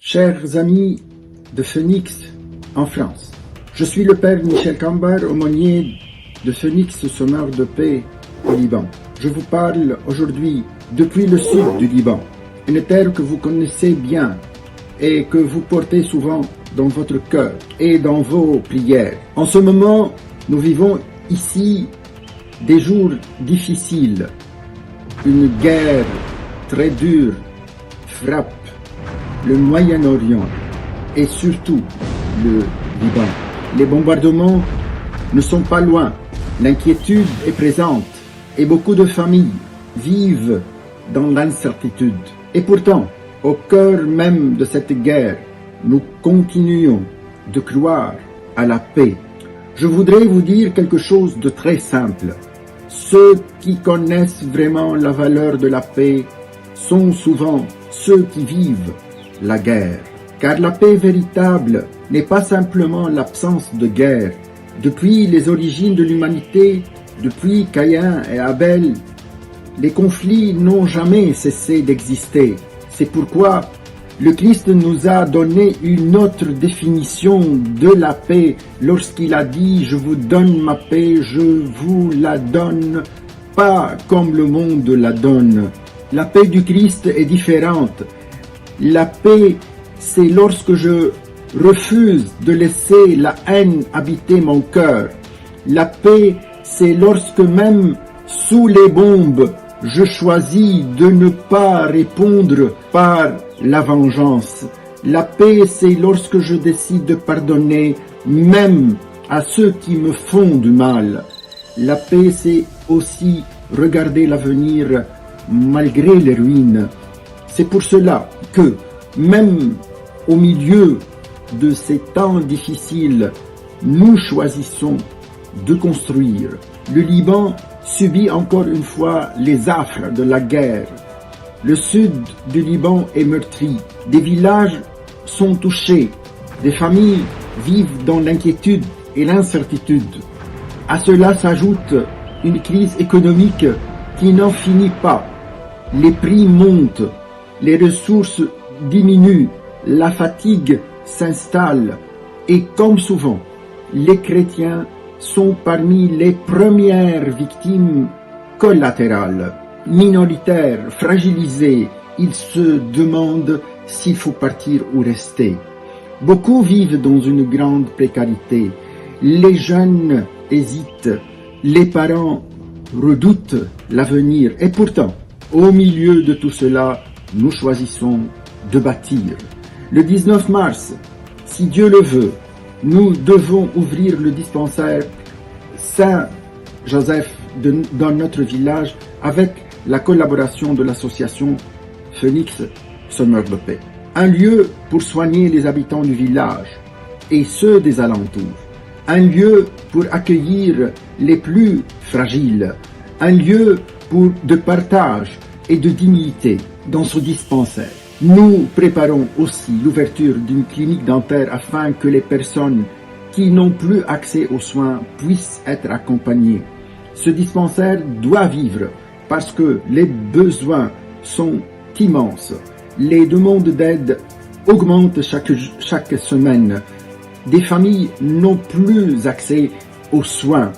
Chers amis de Phoenix, en France, je suis le père Michel Cambar, aumônier de Phoenix, Semeur de paix au Liban. Je vous parle aujourd'hui depuis le sud du Liban, une terre que vous connaissez bien et que vous portez souvent dans votre cœur et dans vos prières. En ce moment, nous vivons ici des jours difficiles. Une guerre très dure frappe le Moyen-Orient et surtout le Liban. Les bombardements ne sont pas loin, l'inquiétude est présente et beaucoup de familles vivent dans l'incertitude. Et pourtant, au cœur même de cette guerre, nous continuons de croire à la paix. Je voudrais vous dire quelque chose de très simple. Ceux qui connaissent vraiment la valeur de la paix sont souvent ceux qui vivent la guerre. Car la paix véritable n'est pas simplement l'absence de guerre. Depuis les origines de l'humanité, depuis Caïn et Abel, les conflits n'ont jamais cessé d'exister. C'est pourquoi le Christ nous a donné une autre définition de la paix lorsqu'il a dit « Je vous donne ma paix, je vous la donne pas comme le monde la donne ». La paix du Christ est différente. La paix, c'est lorsque je refuse de laisser la haine habiter mon cœur. La paix, c'est lorsque même sous les bombes, je choisis de ne pas répondre par la vengeance. La paix, c'est lorsque je décide de pardonner même à ceux qui me font du mal. La paix, c'est aussi regarder l'avenir malgré les ruines. C'est pour cela que, même au milieu de ces temps difficiles, nous choisissons de construire. Le Liban subit encore une fois les affres de la guerre. Le sud du Liban est meurtri. Des villages sont touchés. Des familles vivent dans l'inquiétude et l'incertitude. À cela s'ajoute une crise économique qui n'en finit pas. Les prix montent, les ressources diminuent, la fatigue s'installe et comme souvent, les chrétiens sont parmi les premières victimes collatérales. Minoritaires, fragilisés, ils se demandent s'il faut partir ou rester. Beaucoup vivent dans une grande précarité. Les jeunes hésitent, les parents redoutent l'avenir et pourtant, au milieu de tout cela, nous choisissons de bâtir. Le 19 mars, si Dieu le veut, nous devons ouvrir le dispensaire Saint-Joseph dans notre village avec la collaboration de l'association Phoenix Semeur de paix. Un lieu pour soigner les habitants du village et ceux des alentours. Un lieu pour accueillir les plus fragiles. Un lieu de partage et de dignité dans ce dispensaire. Nous préparons aussi l'ouverture d'une clinique dentaire afin que les personnes qui n'ont plus accès aux soins puissent être accompagnées. Ce dispensaire doit vivre parce que les besoins sont immenses. Les demandes d'aide augmentent chaque semaine. Des familles n'ont plus accès aux soins.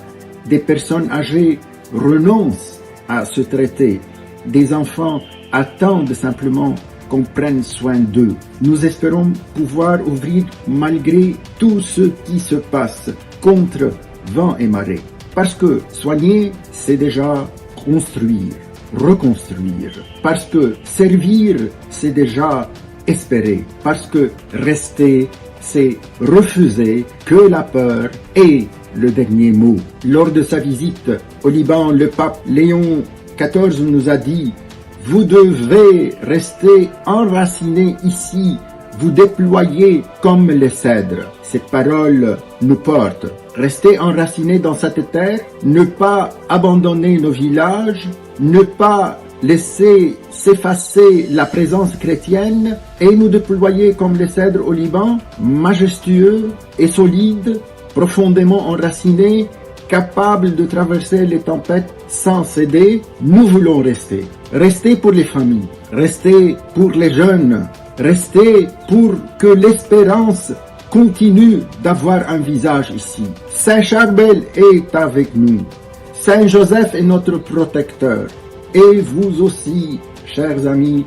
Des personnes âgées renoncent à se traiter. Des enfants attendent simplement qu'on prenne soin d'eux. Nous espérons pouvoir ouvrir malgré tout ce qui se passe, contre vent et marée. Parce que soigner, c'est déjà construire, reconstruire. Parce que servir, c'est déjà espérer. Parce que rester, c'est refuser que la peur ait le dernier mot. Lors de sa visite au Liban, le pape Léon XIV nous a dit « Vous devez rester enracinés ici, vous déployer comme les cèdres. » Cette parole nous porte. Rester enracinés dans cette terre, ne pas abandonner nos villages, ne pas laisser s'effacer la présence chrétienne et nous déployer comme les cèdres au Liban, majestueux et solides, profondément enracinés, capables de traverser les tempêtes sans céder. Nous voulons rester. Rester pour les familles, rester pour les jeunes, Restez pour que l'espérance continue d'avoir un visage ici. Saint Charbel est avec nous. Saint Joseph est notre protecteur. Et vous aussi, chers amis,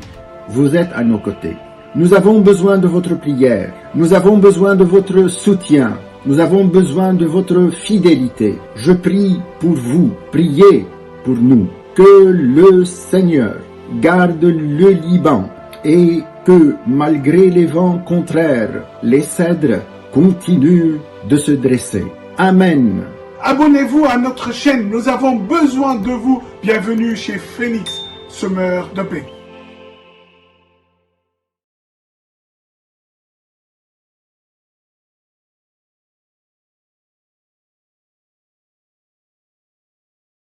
vous êtes à nos côtés. Nous avons besoin de votre prière. Nous avons besoin de votre soutien. Nous avons besoin de votre fidélité. Je prie pour vous. Priez pour nous. Que le Seigneur garde le Liban et que, malgré les vents contraires, les cèdres continuent de se dresser. Amen. Abonnez-vous à notre chaîne, nous avons besoin de vous. Bienvenue chez Phoenix, semeur de paix.